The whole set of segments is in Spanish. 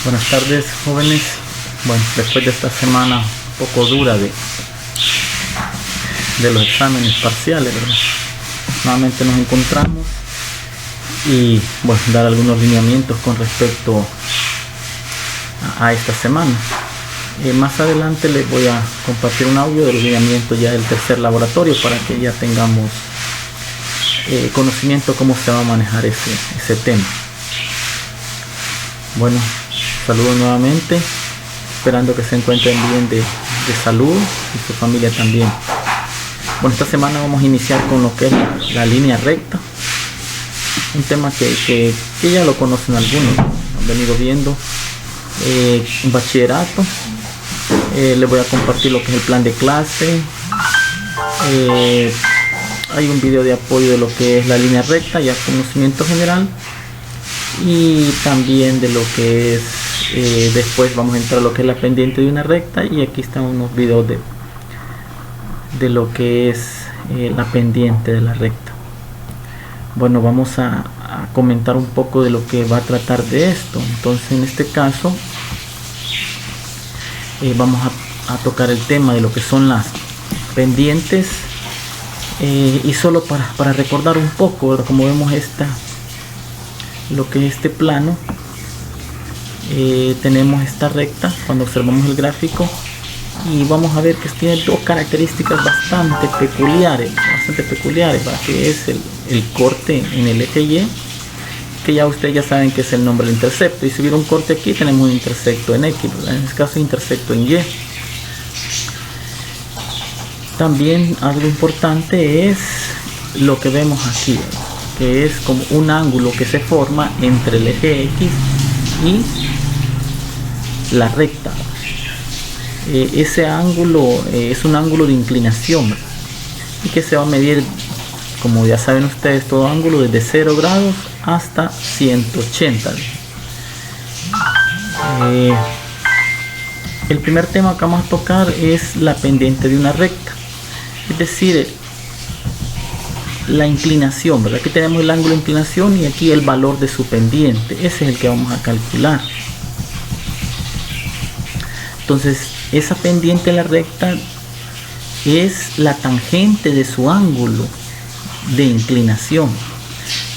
Buenas tardes, jóvenes. Bueno, después de esta semana un poco dura de los exámenes parciales, ¿verdad? Nuevamente nos encontramos y bueno, dar algunos lineamientos con respecto a esta semana. Más adelante les voy a compartir un audio de los lineamientos ya del tercer laboratorio para que ya tengamos conocimiento cómo se va a manejar ese tema. Bueno, saludo nuevamente, esperando que se encuentren bien de salud y su familia también. Bueno, esta semana vamos a iniciar con lo que es la línea recta, un tema que ya lo conocen algunos, han venido viendo en bachillerato. Les voy a compartir lo que es el plan de clase. Hay un video de apoyo de lo que es la línea recta, ya conocimiento general, y también de lo que es después vamos a entrar a lo que es la pendiente de una recta, y aquí están unos videos de lo que es la pendiente de la recta. Bueno, vamos a comentar un poco de lo que va a tratar de esto. Entonces, en este caso vamos a tocar el tema de lo que son las pendientes, y solo para recordar un poco, ¿verdad? Como vemos lo que es este plano, tenemos esta recta cuando observamos el gráfico, y vamos a ver que tiene dos características bastante peculiares, ¿verdad? Que es el corte en el eje Y, que ya ustedes ya saben que es el nombre del intersecto, y si hubiera un corte aquí tenemos un intersecto en X, ¿verdad? En este caso intersecto en Y. También algo importante es lo que vemos aquí, ¿verdad? Que es como un ángulo que se forma entre el eje X y la recta. Ese ángulo es un ángulo de inclinación, ¿verdad? Y que se va a medir, como ya saben ustedes, todo ángulo desde 0 grados hasta 180. El primer tema que vamos a tocar es la pendiente de una recta, es decir, la inclinación, ¿verdad? Aquí tenemos el ángulo de inclinación y aquí el valor de su pendiente. Ese es el que vamos a calcular. Entonces, esa pendiente de la recta es la tangente de su ángulo de inclinación.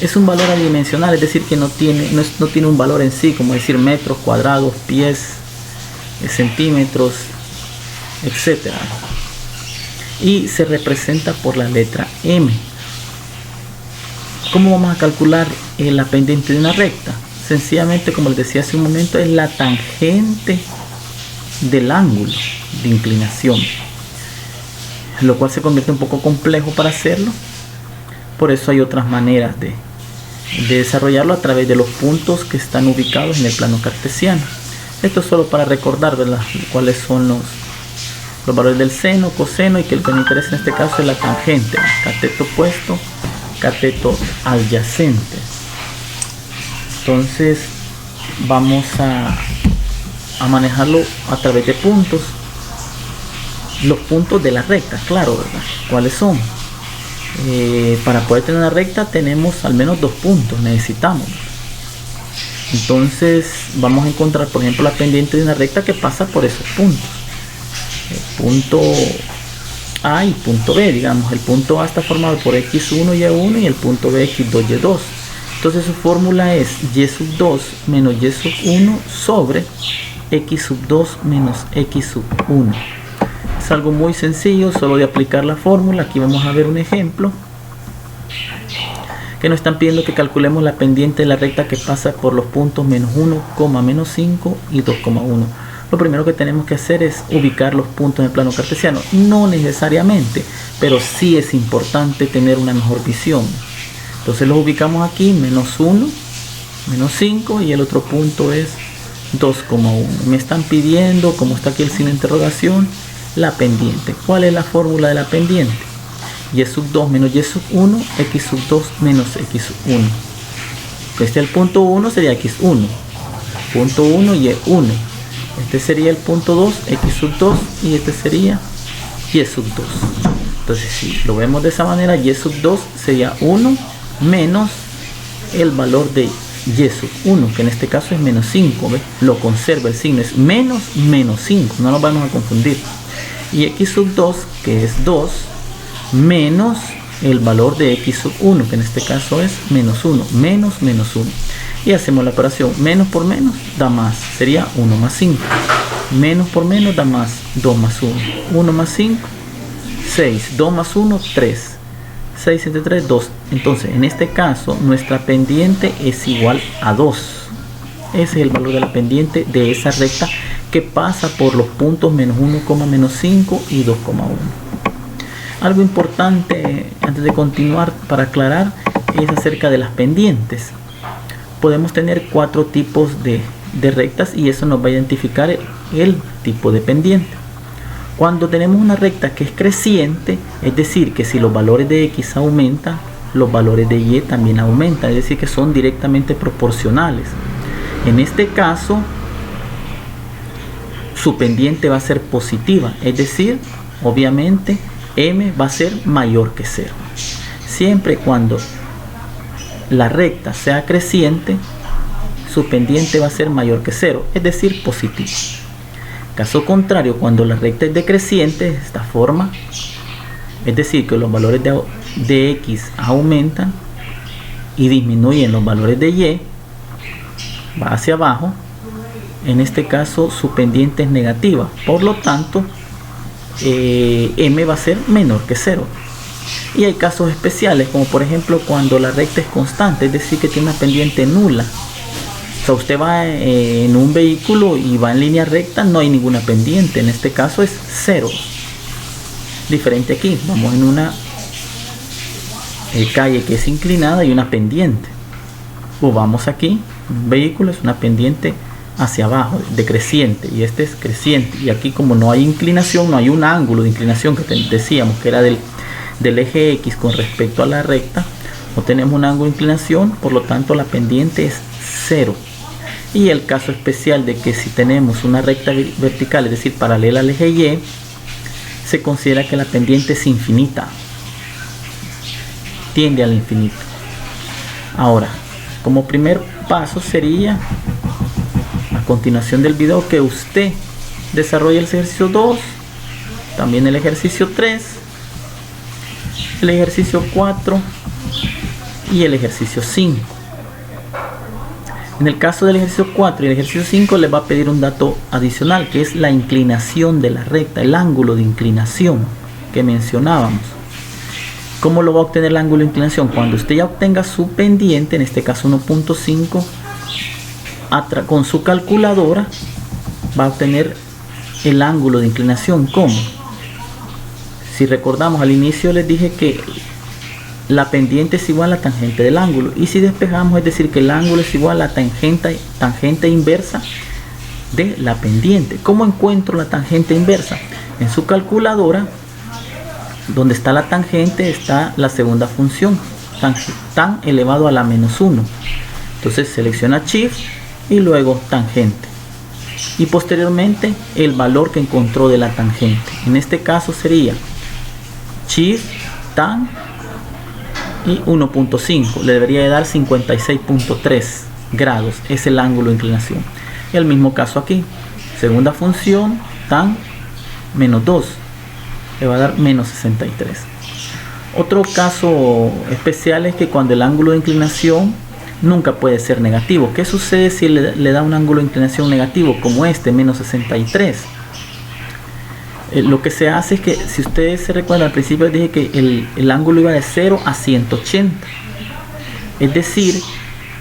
Es un valor adimensional, es decir, que no tiene un valor en sí, como decir metros cuadrados, pies, centímetros, etcétera. Y se representa por la letra M. ¿Cómo vamos a calcular la pendiente de una recta? Sencillamente, como les decía hace un momento, es la tangente del ángulo de inclinación, lo cual se convierte un poco complejo para hacerlo. Por eso hay otras maneras de desarrollarlo a través de los puntos que están ubicados en el plano cartesiano. Esto es solo para recordar, ¿verdad?, cuáles son los valores del seno, coseno, y que el que me interesa en este caso es la tangente, cateto opuesto, cateto adyacente. Entonces vamos a manejarlo a través de puntos. Los puntos de la recta, claro, ¿verdad? ¿Cuáles son? Para poder tener una recta tenemos al menos dos puntos, necesitamos. Entonces vamos a encontrar, por ejemplo, la pendiente de una recta que pasa por esos puntos. El punto A y punto B, digamos. El punto A está formado por x1, y1, y el punto B x2, y2. Entonces su fórmula es y sub 2 menos y sub 1 sobre x sub 2 menos x sub 1. Es algo muy sencillo, solo de aplicar la fórmula. Aquí vamos a ver un ejemplo que nos están pidiendo que calculemos la pendiente de la recta que pasa por los puntos menos 1, menos 5 y 2,1. Lo primero que tenemos que hacer es ubicar los puntos en el plano cartesiano. No necesariamente, pero sí es importante tener una mejor visión. Entonces los ubicamos aquí, menos 1, menos 5, y el otro punto es 2,1. Me están pidiendo, como está aquí el signo de interrogación, la pendiente. ¿Cuál es la fórmula de la pendiente? Y sub 2 menos y sub 1, x sub 2 menos x sub 1. Este es el punto 1, sería x1. Punto 1 y 1. Este sería el punto 2, x sub 2, y este sería y sub 2. Entonces, si lo vemos de esa manera, y sub 2 sería 1 menos el valor de y sub 1, que en este caso es menos 5, ¿ves? Lo conserva, el signo es menos 5, no nos vamos a confundir. Y x sub 2, que es 2, menos el valor de x sub 1, que en este caso es menos 1, menos 1. Y hacemos la operación, menos por menos da más, sería 1 más 5. Menos por menos da más, 2 más 1. 1 más 5, 6. 2 más 1, 3. 6 entre 3, 2. Entonces, en este caso, nuestra pendiente es igual a 2. Ese es el valor de la pendiente de esa recta que pasa por los puntos menos 1, menos 5 y 2,1. Algo importante antes de continuar para aclarar es acerca de las pendientes. Podemos tener 4 tipos de rectas y eso nos va a identificar el tipo de pendiente. Cuando tenemos una recta que es creciente, es decir, que si los valores de x aumentan, los valores de y también aumentan, es decir, que son directamente proporcionales. En este caso, su pendiente va a ser positiva, es decir, obviamente m va a ser mayor que 0. Siempre y cuando la recta sea creciente, su pendiente va a ser mayor que 0, es decir, positivo. Caso contrario, cuando la recta es decreciente, de esta forma, es decir, que los valores de x aumentan y disminuyen los valores de y, va hacia abajo, en este caso su pendiente es negativa, por lo tanto m va a ser menor que 0. Y hay casos especiales, como por ejemplo cuando la recta es constante, es decir, que tiene una pendiente nula. O sea, usted va en un vehículo y va en línea recta, no hay ninguna pendiente, en este caso es 0. Diferente aquí, vamos en una calle que es inclinada y una pendiente. O vamos aquí, un vehículo es una pendiente hacia abajo, decreciente, y este es creciente. Y aquí, como no hay inclinación, no hay un ángulo de inclinación que decíamos que era del eje X con respecto a la recta, no tenemos un ángulo de inclinación, por lo tanto la pendiente es 0. Y el caso especial de que si tenemos una recta vertical, es decir, paralela al eje Y, se considera que la pendiente es infinita, tiende al infinito. Ahora, como primer paso sería, a continuación del video, que usted desarrolle el ejercicio 2, también el ejercicio 3, el ejercicio 4 y el ejercicio 5. En el caso del ejercicio 4 y el ejercicio 5 les va a pedir un dato adicional, que es la inclinación de la recta, el ángulo de inclinación que mencionábamos. ¿Cómo lo va a obtener el ángulo de inclinación? Cuando usted ya obtenga su pendiente, en este caso 1.5, con su calculadora va a obtener el ángulo de inclinación. ¿Cómo? Si recordamos, al inicio les dije que la pendiente es igual a la tangente del ángulo, y si despejamos, es decir, que el ángulo es igual a la tangente inversa de la pendiente. ¿Cómo encuentro la tangente inversa? En su calculadora, donde está la tangente, está la segunda función, tan elevado a la menos 1. Entonces selecciona Shift y luego tangente, y posteriormente el valor que encontró de la tangente. En este caso sería Shift tan y 1.5, le debería de dar 56.3 grados, es el ángulo de inclinación. Y el mismo caso aquí, segunda función tan menos 2, le va a dar menos 63. Otro caso especial es que cuando el ángulo de inclinación nunca puede ser negativo. ¿Qué sucede si le da un ángulo de inclinación negativo como este, menos 63? Lo que se hace es que, si ustedes se recuerdan, al principio les dije que el ángulo iba de 0 a 180. Es decir,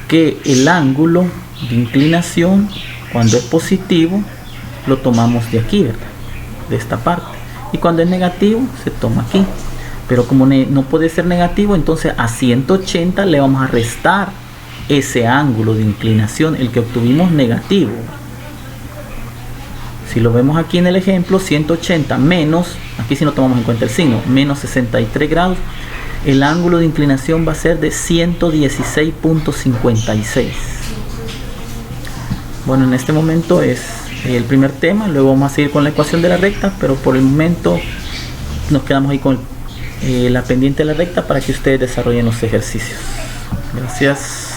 que el ángulo de inclinación, cuando es positivo, lo tomamos de aquí, ¿verdad? De esta parte. Y cuando es negativo, se toma aquí. Pero como no puede ser negativo, entonces a 180 le vamos a restar ese ángulo de inclinación, el que obtuvimos negativo. Si lo vemos aquí en el ejemplo, 180 menos, aquí si no tomamos en cuenta el signo, menos 63 grados, el ángulo de inclinación va a ser de 116.56. Bueno, en este momento es el primer tema, luego vamos a seguir con la ecuación de la recta, pero por el momento nos quedamos ahí con la pendiente de la recta para que ustedes desarrollen los ejercicios. Gracias.